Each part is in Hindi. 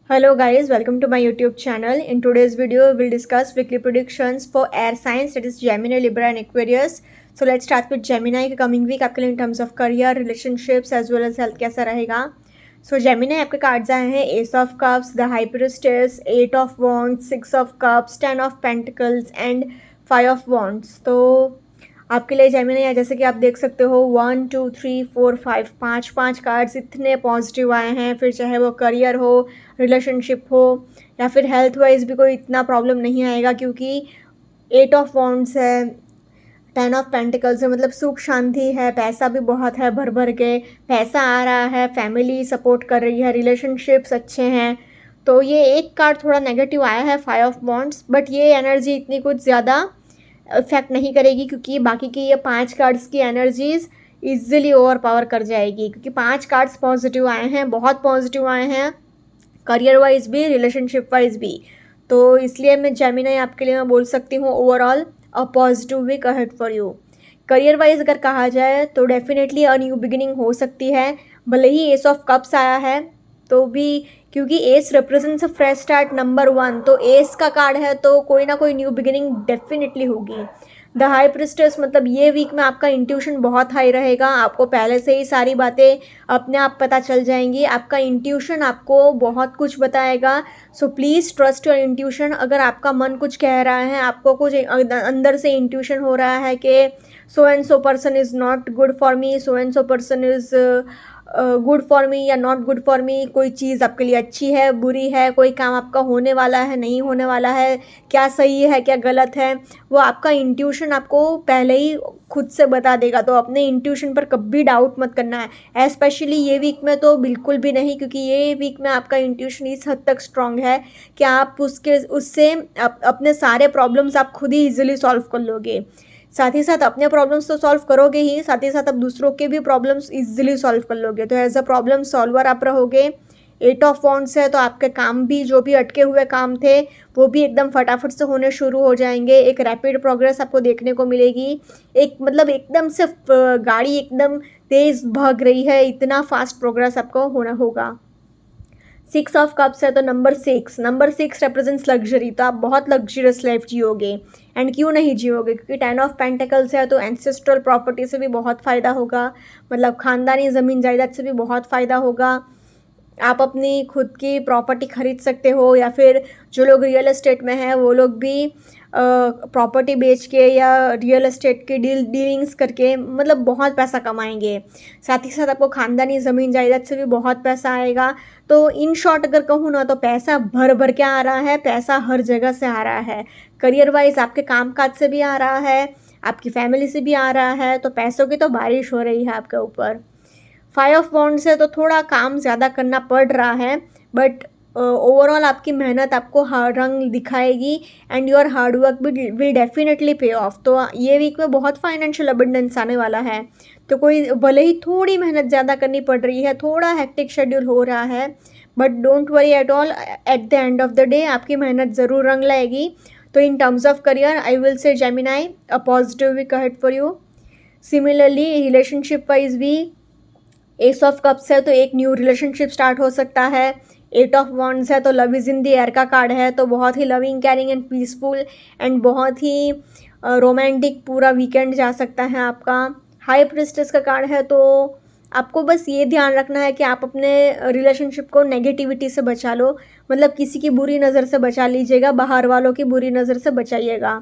Hello guys, welcome to my YouTube channel. In today's video, we'll discuss weekly predictions for air signs, that is Gemini, Libra and Aquarius. So let's start with Gemini. Coming week आपके लिए in terms of career, relationships as well as health कैसा रहेगा. So Gemini आपके कार्ड्स आए हैं Ace of Cups, The High Priestess, 8 of Wands, 6 of Cups, 10 of Pentacles and 5 of Wands. तो आपके लिए जेमिनी है, जैसे कि आप देख सकते हो 1 2 3 4 5 पाँच कार्ड्स इतने पॉजिटिव आए हैं. फिर चाहे वो करियर हो, रिलेशनशिप हो या फिर हेल्थ वाइज भी कोई इतना प्रॉब्लम नहीं आएगा, क्योंकि 8 ऑफ वॉन्ड्स है, 10 ऑफ पेंटिकल्स है, मतलब सुख शांति है, पैसा भी बहुत है, भर भर के पैसा आ रहा है, फैमिली सपोर्ट कर रही है, रिलेशनशिप्स अच्छे हैं. तो ये एक कार्ड थोड़ा नेगेटिव आया है 5 ऑफ वॉन्ड्स, बट ये एनर्जी इतनी कुछ ज़्यादा इफेक्ट नहीं करेगी, क्योंकि बाकी की ये 5 कार्ड्स की एनर्जीज इजीली ओवर पावर कर जाएगी, क्योंकि 5 कार्ड्स पॉजिटिव आए हैं, बहुत पॉजिटिव आए हैं, करियर वाइज भी, रिलेशनशिप वाइज भी. तो इसलिए मैं जेमिनी आपके लिए मैं बोल सकती हूँ overall a positive week ahead for you. Career wise अगर कहा जाए तो डेफिनेटली अ न्यू बिगिनिंग हो सकती है. भले ही एस ऑफ कप्स आया है तो भी, क्योंकि S represents a fresh start number 1, तो एस का कार्ड है तो कोई ना कोई न्यू बिगिनिंग डेफिनेटली होगी. द हाई प्रिस्टेस मतलब ये वीक में आपका इंट्यूशन बहुत हाई रहेगा, आपको पहले से ही सारी बातें अपने आप पता चल जाएंगी, आपका इंट्यूशन आपको बहुत कुछ बताएगा. So please trust your intuition. अगर आपका मन कुछ कह रहा है, आपको कुछ अंदर से इंट्यूशन हो रहा है कि so and so person is not good for me, so and so person is good for me या नॉट गुड फॉर मी, कोई चीज़ आपके लिए अच्छी है, बुरी है, कोई काम आपका होने वाला है, नहीं होने वाला है, क्या सही है, क्या गलत है, वो आपका इंट्यूशन आपको पहले ही खुद से बता देगा. तो अपने इंट्यूशन पर कभी डाउट मत करना है, स्पेशली ये वीक में तो बिल्कुल भी नहीं, क्योंकि ये वीक में आपका इंट्यूशन इस हद तक स्ट्रांग है कि आप उससे अपने सारे प्रॉब्लम्स आप खुद ही ईजिली सॉल्व कर लोगे. साथ ही साथ अपने प्रॉब्लम्स तो सॉल्व करोगे ही, साथ ही साथ आप दूसरों के भी प्रॉब्लम्स इजीली सॉल्व कर लोगे. तो एज अ प्रॉब्लम सॉल्वर आप रहोगे. 8 ऑफ वॉन्ड्स है तो आपके काम भी, जो भी अटके हुए काम थे वो भी एकदम फटाफट से होने शुरू हो जाएंगे. एक रैपिड प्रोग्रेस आपको देखने को मिलेगी. एक मतलब एकदम से गाड़ी एकदम तेज़ भाग रही है, इतना फास्ट प्रोग्रेस आपको होना होगा. 6 ऑफ कप्स है तो नंबर 6 रिप्रेजेंट्स लग्जरी, तो आप बहुत लग्जरियस लाइफ जियोगे. एंड क्यों नहीं जियोगे, क्योंकि 10 ऑफ पेंटिकल्स है तो एंसेस्ट्रल प्रॉपर्टी से भी बहुत फ़ायदा होगा, मतलब ख़ानदानी ज़मीन जायदाद से भी बहुत फ़ायदा होगा. आप अपनी खुद की प्रॉपर्टी खरीद सकते हो, या फिर जो लोग रियल एस्टेट में हैं वो लोग भी प्रॉपर्टी बेच के या रियल एस्टेट के डीलिंग्स करके मतलब बहुत पैसा कमाएंगे. साथ ही साथ आपको ख़ानदानी ज़मीन जायदाद से भी बहुत पैसा आएगा. तो इन शॉर्ट अगर कहूँ ना, तो पैसा भर भर के आ रहा है, पैसा हर जगह से आ रहा है. करियर वाइज आपके काम काज से भी आ रहा है, आपकी फैमिली से भी आ रहा है, तो पैसों की तो बारिश हो रही है आपके ऊपर. 5 ऑफ वॉन्ड्स है तो थोड़ा काम ज़्यादा करना पड़ रहा है, बट ओवरऑल आपकी मेहनत आपको रंग दिखाएगी and your hard work will definitely पे ऑफ. तो ये वीक में बहुत फाइनेंशियल अबंडेंस आने वाला है. तो कोई भले ही थोड़ी मेहनत ज़्यादा करनी पड़ रही है, थोड़ा हेक्टिक शेड्यूल हो रहा है, but don't worry at all, at the end of the day आपकी मेहनत ज़रूर रंग लाएगी. तो in terms of career I will say Gemini a positive week ahead for you. Similarly relationship wise भी एस ऑफ कप्स है तो एक न्यू रिलेशनशिप स्टार्ट हो सकता है. 8 ऑफ वॉन्ड्स है तो love is in the air का कार्ड है, तो बहुत ही loving, caring and peaceful and बहुत ही रोमांटिक पूरा वीकेंड जा सकता है आपका. हाई प्रिस्टेस का कार्ड है तो आपको बस ये ध्यान रखना है कि आप अपने रिलेशनशिप को नेगेटिविटी से बचा लो, मतलब किसी की बुरी नज़र से बचा लीजिएगा, बाहर वालों की बुरी नज़र से बचाइएगा.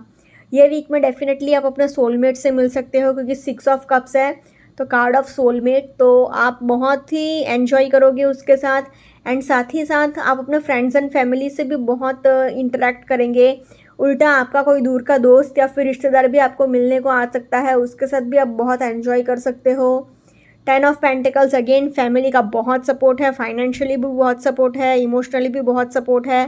ये वीक में डेफिनेटली आप अपने सोलमेट से मिल सकते हो, क्योंकि 6 ऑफ कप्स है तो कार्ड ऑफ सोलमेट, तो आप बहुत ही एन्जॉय करोगे उसके साथ. एंड साथ ही साथ आप अपने फ्रेंड्स एंड फैमिली से भी बहुत इंटरेक्ट करेंगे. उल्टा आपका कोई दूर का दोस्त या फिर रिश्तेदार भी आपको मिलने को आ सकता है, उसके साथ भी आप बहुत एन्जॉय कर सकते हो. 10 ऑफ पेंटिकल्स अगेन फैमिली का बहुत सपोर्ट है, फाइनेंशियली भी बहुत सपोर्ट है, इमोशनली भी बहुत सपोर्ट है.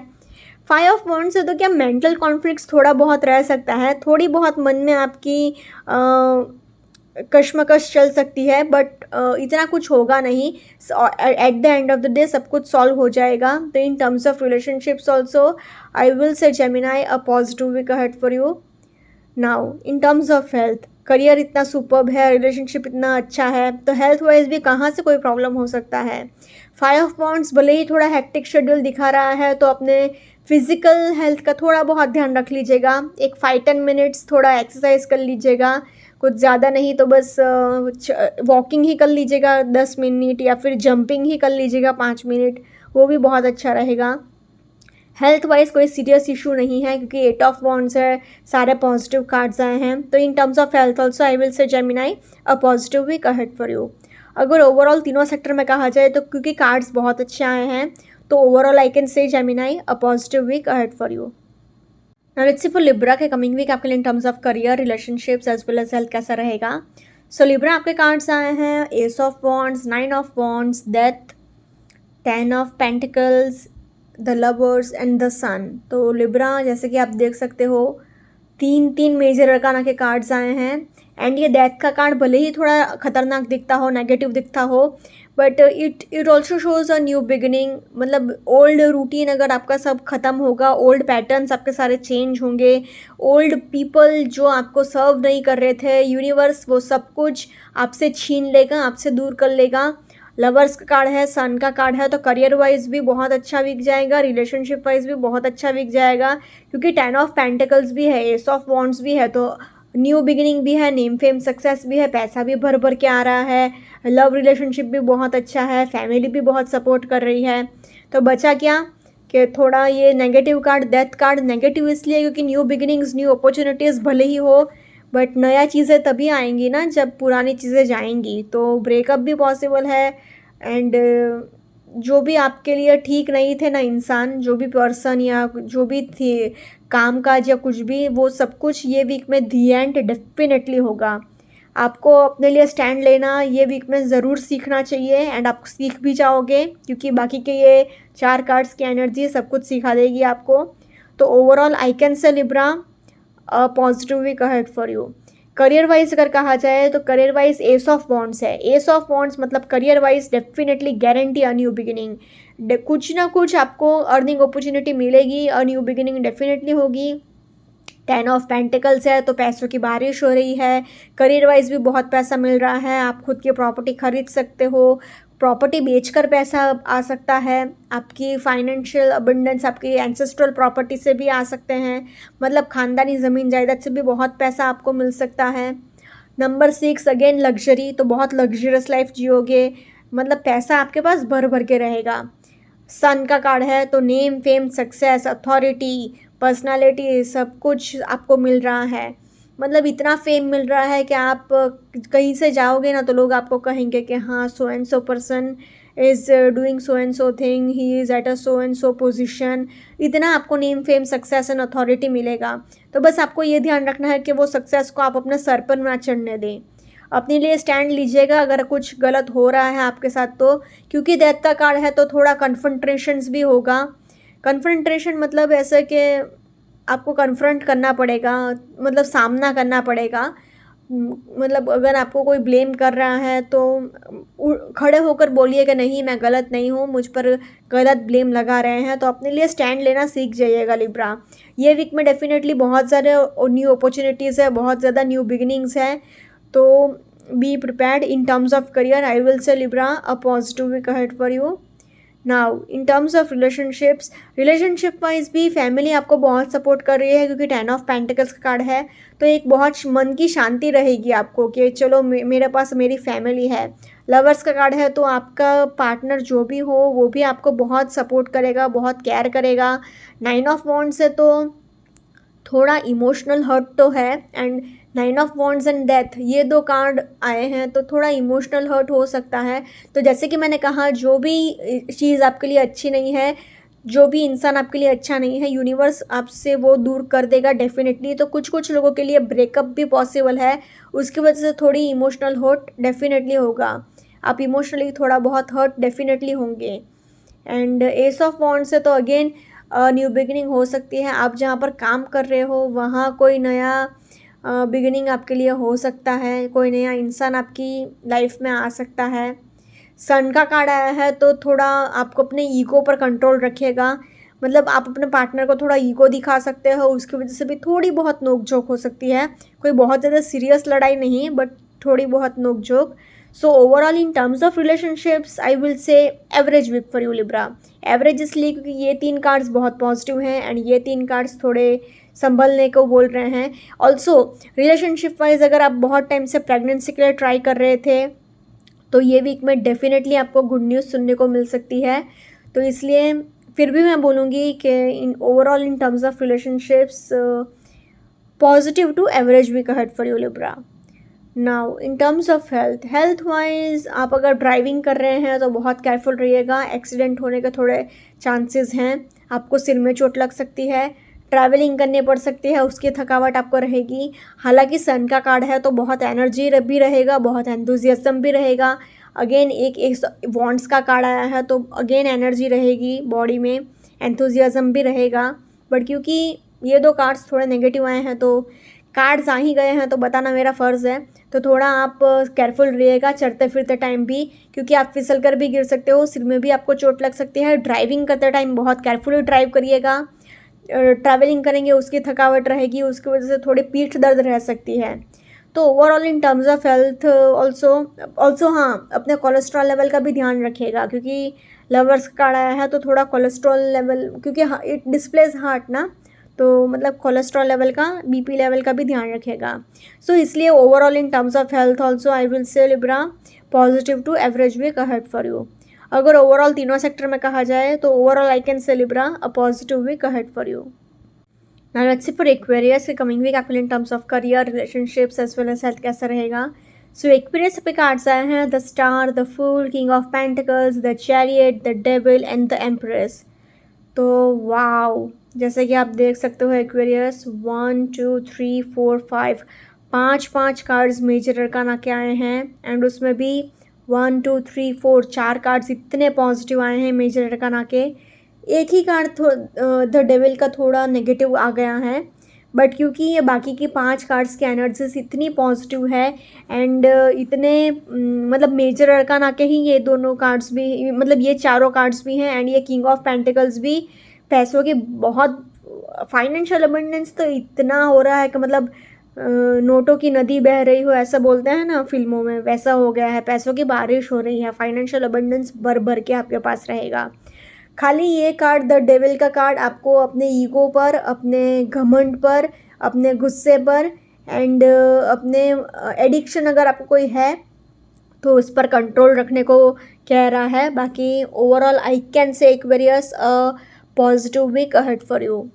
5 ऑफ वॉन्ड्स है तो क्या मेंटल कॉन्फ्लिक्ट्स थोड़ा बहुत रह सकता है, थोड़ी बहुत मन में आपकी कश्मकश चल सकती है, बट इतना कुछ होगा नहीं. At the end of the day सब कुछ सॉल्व हो जाएगा. तो in terms of relationships also I will say Gemini a positive week ahead for you. Now in terms of health, career इतना सुपर्ब है, रिलेशनशिप इतना अच्छा है, तो हेल्थ वाइज भी कहाँ से कोई प्रॉब्लम हो सकता है। 5 ऑफ वांड्स भले ही थोड़ा हेक्टिक शेड्यूल दिखा रहा है, तो अपने फिजिकल हेल्थ का थोड़ा बहुत ध्यान रख लीजिएगा। एक 5-10 मिनट्स थोड़ा एक्सरसाइज कर लीजिएगा, कुछ ज़्यादा नहीं तो बस वॉकिंग ही कर लीजिएगा 10 मिनट, या फिर जंपिंग ही कर लीजिएगा 5 मिनट, वो भी बहुत अच्छा रहेगा। हेल्थ वाइज कोई सीरियस इशू नहीं है, क्योंकि 8 ऑफ वांड्स है, सारे पॉजिटिव कार्ड्स आए हैं। तो in terms of health also I will say Gemini a positive week ahead for you. अगर ओवरऑल तीनों सेक्टर में कहा जाए तो क्योंकि कार्ड्स बहुत अच्छे आए हैं, तो overall I can say Gemini a positive week ahead for you. Now let's see for Libra के कमिंग वीक आपके लिए in terms of career, relationships as well as health कैसा रहेगा। सो लिब्रा आपके कार्ड्स आए हैं ace of wands, 9 of wands, death, 10 of pentacles, the lovers and the sun. तो लिब्रा जैसे कि आप देख सकते हो, तीन मेजर अरकाना के कार्ड्स आए हैं। एंड ये डेथ का कार्ड भले ही थोड़ा खतरनाक दिखता हो, नेगेटिव दिखता हो, but it also shows a new beginning. मतलब ओल्ड रूटीन अगर आपका सब खत्म होगा, ओल्ड पैटर्न्स आपके सारे चेंज होंगे, ओल्ड पीपल जो आपको सर्व नहीं कर रहे थे, यूनिवर्स वो सब कुछ आपसे छीन लेगा, आपसे दूर कर लेगा। लवर्स का कार्ड है, सन का कार्ड है, तो करियर वाइज भी बहुत अच्छा वीक जाएगा, रिलेशनशिप वाइज भी बहुत अच्छा वीक जाएगा, क्योंकि 10 ऑफ पेंटिकल्स भी है, एस ऑफ वॉन्ड्स भी है, तो न्यू बिगिनिंग भी है, नेम फेम सक्सेस भी है, पैसा भी भर भर के आ रहा है, लव रिलेशनशिप भी बहुत अच्छा है, फैमिली भी बहुत सपोर्ट कर रही है। तो बचा क्या कि थोड़ा ये negative card, death card negative इसलिए क्योंकि न्यू बिगिनिंग्स, न्यू अपॉर्चुनिटीज़ भले ही हो, बट नया चीज़ें तभी आएंगी ना जब पुरानी चीज़ें जाएंगी। तो ब्रेकअप भी पॉसिबल है। एंड जो भी आपके लिए ठीक नहीं थे ना इंसान, जो भी पर्सन या जो भी थे काम काज या कुछ भी, वो सब कुछ ये वीक में दी एंड डेफिनेटली होगा। आपको अपने लिए स्टैंड लेना ये वीक में ज़रूर सीखना चाहिए, एंड आप सीख भी जाओगे, क्योंकि बाकी के ये 4 कार्ड्स की एनर्जी सब कुछ सिखा देगी आपको। तो overall I can say Libra positive week ahead for you. Career wise अगर कहा जाए तो career wise ace of wands है। एस ऑफ वॉन्ड्स मतलब career wise definitely guarantee a new beginning, कुछ ना कुछ आपको अर्निंग अपॉर्चुनिटी मिलेगी, अ न्यू बिगिनिंग डेफिनेटली होगी। 10 ऑफ पेंटिकल्स है, तो पैसों की बारिश हो रही है, करियर वाइज भी बहुत पैसा मिल रहा है, आप खुद की प्रॉपर्टी खरीद सकते हो, प्रॉपर्टी बेचकर पैसा आ सकता है, आपकी फाइनेंशियल अबंडेंस आपकी एंसेस्ट्रल प्रॉपर्टी से भी आ सकते हैं, मतलब खानदानी ज़मीन जायदाद से भी बहुत पैसा आपको मिल सकता है। नंबर 6 अगेन लग्जरी, तो बहुत लग्जरियस लाइफ जियोगे, मतलब पैसा आपके पास भर भर के रहेगा। सन का कार्ड है, तो name fame success authority personality सब कुछ आपको मिल रहा है, मतलब इतना फेम मिल रहा है कि आप कहीं से जाओगे ना तो लोग आपको कहेंगे कि हाँ so and so person is doing so and so thing, he is at a so and so position. इतना आपको name fame success and authority मिलेगा। तो बस आपको ये ध्यान रखना है कि वो सक्सेस को आप अपने सर पर ना चढ़ने दें, अपने लिए स्टैंड लीजिएगा अगर कुछ गलत हो रहा है आपके साथ तो, क्योंकि डेथ का कार्ड है तो थोड़ा कन्फ्रंट्रेशंस भी होगा। कन्फ्रंट्रेशन मतलब ऐसे कि आपको कन्फ्रंट करना पड़ेगा, मतलब सामना करना पड़ेगा। मतलब अगर आपको कोई ब्लेम कर रहा है तो खड़े होकर बोलिए कि नहीं मैं गलत नहीं हूँ, मुझ पर गलत ब्लेम लगा रहे हैं, तो अपने लिए स्टैंड लेना सीख जाइएगा लिब्रा। ये वीक में डेफिनेटली बहुत सारे न्यू अपॉर्चुनिटीज़ है, बहुत ज़्यादा न्यू बिगिनिंग्स है, तो be prepared. In terms of career I will say Libra a positive week ahead for you. Now in terms of relationships, relationship wise भी फैमिली आपको बहुत सपोर्ट कर रही है, क्योंकि 10 ऑफ पेंटिकल्स का कार्ड है, तो एक बहुत मन की शांति रहेगी आपको कि चलो मेरे पास मेरी फैमिली है। लवर्स का कार्ड है, तो आपका पार्टनर जो भी हो वो भी आपको बहुत सपोर्ट करेगा, बहुत केयर करेगा। 9 ऑफ वॉन्ड्स है, तो थोड़ा इमोशनल हर्ट तो है, and 9 of wands and death ये 2 कार्ड आए हैं, तो थोड़ा इमोशनल हर्ट हो सकता है। तो जैसे कि मैंने कहा, जो भी चीज़ आपके लिए अच्छी नहीं है, जो भी इंसान आपके लिए अच्छा नहीं है, यूनिवर्स आपसे वो दूर कर देगा डेफिनेटली। तो कुछ कुछ लोगों के लिए ब्रेकअप भी पॉसिबल है, उसकी वजह से थोड़ी इमोशनल हर्ट डेफिनेटली होगा, आप इमोशनली थोड़ा बहुत हर्ट डेफिनेटली होंगे। एंड एस ऑफ वॉन्ड्स से तो अगेन न्यू बिगिनिंग हो सकती है, आप जहाँ पर काम कर रहे हो वहाँ कोई नया बिगिनिंग आपके लिए हो सकता है, कोई नया इंसान आपकी लाइफ में आ सकता है। सन का कार्ड आया है, तो थोड़ा आपको अपने ईगो पर कंट्रोल रखिएगा, मतलब आप अपने पार्टनर को थोड़ा ईगो दिखा सकते हो, उसकी वजह से भी थोड़ी बहुत नोक झोंक हो सकती है। कोई बहुत ज़्यादा सीरियस लड़ाई नहीं, बट थोड़ी बहुत नोक झोंक। So overall in terms of relationships I will say average week for you Libra. Average इसलिए क्योंकि ये 3 कार्ड्स बहुत पॉजिटिव हैं एंड ये 3 कार्ड्स थोड़े संभलने को बोल रहे हैं। ऑल्सो रिलेशनशिप वाइज अगर आप बहुत टाइम से प्रेगनेंसी के लिए ट्राई कर रहे थे तो ये वीक में डेफिनेटली आपको गुड न्यूज़ सुनने को मिल सकती है। तो इसलिए फिर भी मैं बोलूँगी कि in overall in terms of relationships positive to average week ahead for you Libra. Now in terms of health wise आप अगर ड्राइविंग कर रहे हैं तो बहुत केयरफुल रहिएगा। एक्सीडेंट होने के थोड़े चांसेस हैं। आपको सिर में चोट लग सकती है, ट्रैवलिंग करनी पड़ सकती है, उसकी थकावट आपको रहेगी। हालांकि सन का कार्ड है तो बहुत एनर्जी भी रहेगा, बहुत एंथुजियाज्म भी रहेगा। अगेन एक वॉन्ट्स का कार्ड आया है तो अगेन एनर्जी रहेगी बॉडी में, एंथुजियाज्म भी रहेगा। बट क्योंकि ये 2 कार्ड्स थोड़े नेगेटिव आए हैं तो कार्ड्स आ ही गए हैं तो बताना मेरा फ़र्ज़ है। तो थोड़ा आप केयरफुल रहिएगा चलते फिरते टाइम भी, क्योंकि आप फिसल कर भी गिर सकते हो, सिर में भी आपको चोट लग सकती है। ड्राइविंग करते टाइम बहुत केयरफुली ड्राइव करिएगा। ट्रैवलिंग करेंगे उसकी थकावट रहेगी, उसकी वजह से थोड़ी पीठ दर्द रह सकती है। तो overall in terms of health also हाँ, अपने कोलेस्ट्रॉल लेवल का भी ध्यान रखिएगा, क्योंकि लवर्स कार्ड आया है तो थोड़ा कोलेस्ट्रॉल लेवल, क्योंकि इट डिस्प्लेज हार्ट ना, तो मतलब कोलेस्ट्रॉल लेवल का, बीपी लेवल का भी ध्यान रखेगा। सो इसलिए overall in terms of health also I will say Libra positive to average week ahead for you. अगर ओवरऑल तीनों सेक्टर में कहा जाए तो overall I can say Libra a positive week ahead for you. Now let's see for Aquarius के coming week actually in terms of career, relationships as well as health कैसा रहेगा। सो एक्वेरियस पे कार्ड्स आए हैं the star, the fool, king of pentacles, the chariot, the devil and the empress. तो वाओ, जैसे कि आप देख सकते हो एक्वेरियस 1 2 3 4 5 5 कार्ड्स मेजर अरकाना के आए हैं एंड उसमें भी 1 2 3 4 4 कार्ड्स इतने पॉजिटिव आए हैं मेजर अरकाना के। एक ही कार्ड द डेविल का थोड़ा नेगेटिव आ गया है, बट क्योंकि ये बाकी की 5 कार्ड्स की एनर्जीज इतनी पॉजिटिव है एंड इतने मतलब मेजर अरकाना के ही ये दोनों कार्ड्स भी, मतलब ये चारों कार्ड्स भी हैं एंड ये किंग ऑफ पेंटिकल्स भी, पैसों की बहुत फाइनेंशियल अबंडेंस तो इतना हो रहा है कि मतलब नोटों की नदी बह रही हो, ऐसा बोलते हैं ना फिल्मों में, वैसा हो गया है। पैसों की बारिश हो रही है, फाइनेंशियल अबंडेंस भर भर के आपके पास रहेगा। खाली ये कार्ड द डेविल का कार्ड आपको अपने ईगो पर, अपने घमंड पर, अपने गुस्से पर एंड अपने एडिक्शन अगर आपको कोई है तो उस पर कंट्रोल रखने को कह रहा है। बाकी overall I can say Aquarius a positive week ahead for you.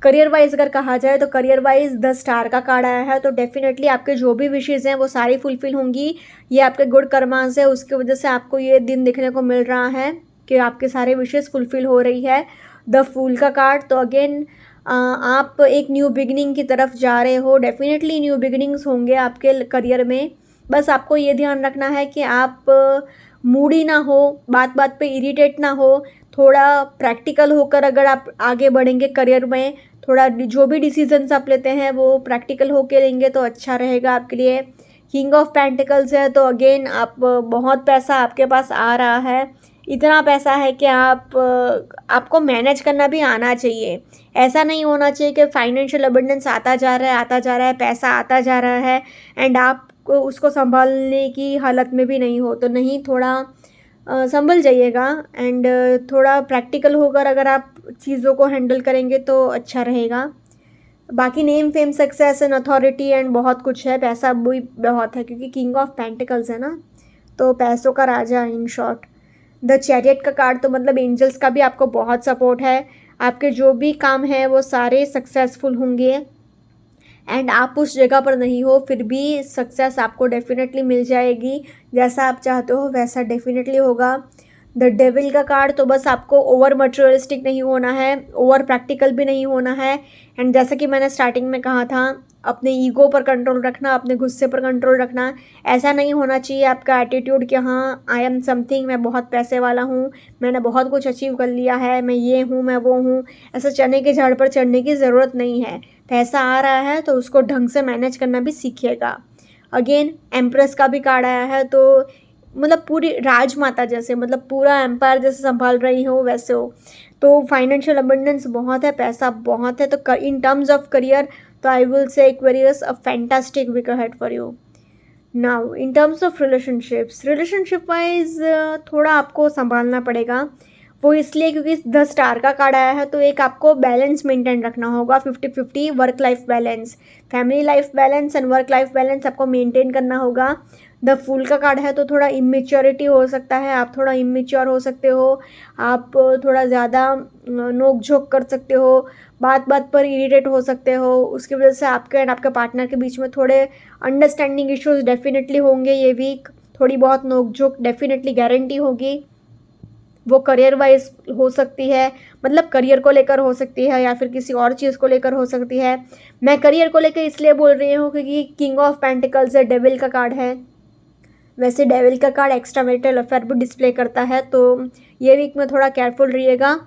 Career wise अगर कहा जाए तो करियर वाइज द स्टार का कार्ड आया है तो डेफिनेटली आपके जो भी विशेज़ हैं वो सारी फुलफिल होंगी। ये आपके गुड कर्मास है, उसकी वजह से आपको ये दिन देखने को मिल रहा है कि आपके सारे विशेज़ फुलफिल हो रही है। द फूल का कार्ड तो अगेन आप एक न्यू बिगिनिंग की तरफ जा रहे हो, डेफिनेटली न्यू बिगिनिंग्स होंगे आपके करियर में। बस आपको ये ध्यान रखना है कि आप मूडी ना हो, बात बात पे इरिटेट ना हो, थोड़ा प्रैक्टिकल होकर अगर आप आगे बढ़ेंगे करियर में, थोड़ा जो भी डिसीजंस आप लेते हैं वो प्रैक्टिकल होकर लेंगे तो अच्छा रहेगा आपके लिए। किंग ऑफ पेंटिकल्स है तो अगेन आप बहुत पैसा आपके पास आ रहा है, इतना पैसा है कि आपको मैनेज करना भी आना चाहिए। ऐसा नहीं होना चाहिए कि फाइनेंशियल अबंडेंस आता जा रहा है, पैसा आता जा रहा है एंड आप उसको संभालने की हालत में भी नहीं हो, तो नहीं, थोड़ा संभल जाइएगा एंड थोड़ा प्रैक्टिकल होकर अगर आप चीज़ों को हैंडल करेंगे तो अच्छा रहेगा। बाकी name fame success and authority and बहुत कुछ है, पैसा भी बहुत है क्योंकि किंग ऑफ पेंटिकल्स है ना, तो पैसों का राजा इन शॉर्ट। द चैरियट का कार्ड तो मतलब एंजल्स का भी आपको बहुत सपोर्ट है, आपके जो भी काम है वो सारे सक्सेसफुल होंगे एंड आप उस जगह पर नहीं हो फिर भी सक्सेस आपको डेफिनेटली मिल जाएगी। जैसा आप चाहते हो वैसा डेफिनेटली होगा। द डेविल का कार्ड तो बस आपको ओवर मटेरियलिस्टिक नहीं होना है, ओवर प्रैक्टिकल भी नहीं होना है एंड जैसा कि मैंने स्टार्टिंग में कहा था, अपने ईगो पर कंट्रोल रखना, अपने गुस्से पर कंट्रोल रखना। ऐसा नहीं होना चाहिए आपका एटीट्यूड कि हाँ आई एम समथिंग, मैं बहुत पैसे वाला हूँ, मैंने बहुत कुछ अचीव कर लिया है, मैं ये हूँ, मैं वो हूँ। ऐसा चने के झाड़ पर चढ़ने की ज़रूरत नहीं है। पैसा आ रहा है तो उसको ढंग से मैनेज करना भी सीखिएगा। अगेन एम्प्रेस का भी कार्ड आया है तो मतलब पूरी राजमाता जैसे, मतलब पूरा एम्पायर जैसे संभाल रही हो वैसे हो, तो फाइनेंशियल अबंडेंस बहुत है, पैसा बहुत है। तो इन टर्म्स ऑफ करियर तो I will say Aquarius a fantastic week ahead for you. Now in terms of relationship wise थोड़ा आपको संभालना पड़ेगा। वो इसलिए क्योंकि 10 स्टार का कार्ड आया है, तो एक आपको बैलेंस मेंटेन रखना होगा, 50-50 work life balance, family life balance and work life balance आपको मेंटेन करना होगा। द फूल का कार्ड है तो थोड़ा इमेच्योरिटी हो सकता है, आप थोड़ा इमेच्योर हो सकते हो, आप थोड़ा ज़्यादा नोक झोंक कर सकते हो, बात बात पर इरिटेट हो सकते हो, उसकी वजह से आपके एंड आपके पार्टनर के बीच में थोड़े अंडरस्टैंडिंग इश्यूज डेफिनेटली होंगे ये वीक, थोड़ी बहुत नोक झोंक डेफिनेटली गारंटी होगी। वो करियर वाइज हो सकती है, मतलब करियर को लेकर हो सकती है या फिर किसी और चीज़ को लेकर हो सकती है। मैं करियर को लेकर इसलिए बोल रही हूँ क्योंकि किंग ऑफ पेंटिकल्स है, डेविल का कार्ड है। वैसे डेविल का कार्ड एक्स्ट्रा मैरिटल अफेयर भी डिस्प्ले करता है, तो ये वीक में थोड़ा केयरफुल रहिएगा।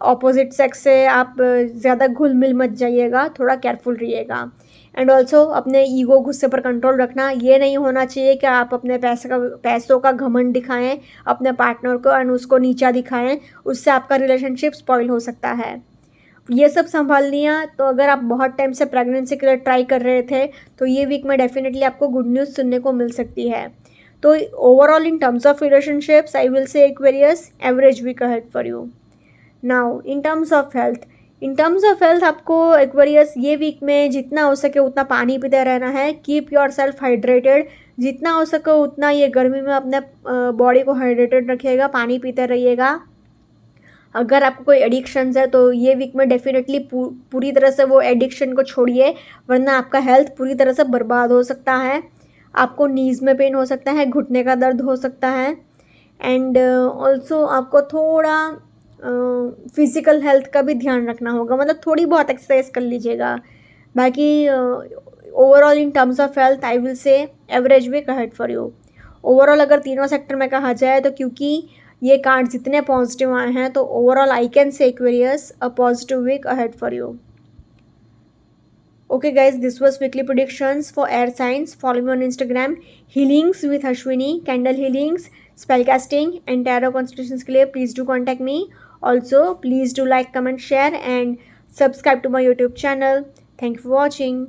ऑपोजिट सेक्स से आप ज़्यादा घुल मिल मत जाइएगा, थोड़ा केयरफुल रहिएगा। एंड ऑल्सो अपने ईगो गुस्से पर कंट्रोल रखना, ये नहीं होना चाहिए कि आप अपने पैसों का घमंड दिखाएं अपने पार्टनर को एंड उसको नीचा दिखाएं, उससे आपका रिलेशनशिप स्पॉइल हो सकता है। ये सब संभाल लिया तो अगर आप बहुत टाइम से प्रेगनेंसी के लिए ट्राई कर रहे थे तो ये वीक में डेफिनेटली आपको गुड न्यूज़ सुनने को मिल सकती है। तो overall in terms of relationships I will say Aquarius average week ahead for you. Now in terms of health आपको एक्वेरियस ये वीक में जितना हो सके उतना पानी पीते रहना है, कीप योर सेल्फ हाइड्रेटेड, जितना हो सके उतना ये गर्मी में अपने बॉडी को हाइड्रेटेड रखिएगा, पानी पीते रहिएगा। अगर आपको कोई एडिक्शंस है तो ये वीक में डेफिनेटली पूरी तरह से वो एडिक्शन को छोड़िए, वरना आपका हेल्थ पूरी तरह से बर्बाद हो सकता है। आपको नीज़ में पेन हो सकता है, घुटने का दर्द हो सकता है एंड ऑल्सो आपको थोड़ा फिज़िकल हेल्थ का भी ध्यान रखना होगा, मतलब थोड़ी बहुत एक्सरसाइज कर लीजिएगा। बाकी overall in terms of health I will say average week ahead for you. Overall अगर तीनों सेक्टर में कहा जाए तो क्योंकि ये कार्ड जितने पॉजिटिव आए हैं तो overall I can say Aquarius a positive week ahead for you. Okay guys, this was weekly predictions for air signs. Follow me on Instagram, healings with Ashwini, candle healings, spellcasting and tarot consultations के लिए please do contact me. Also please do like, comment, share and subscribe to my YouTube channel. Thank you for watching.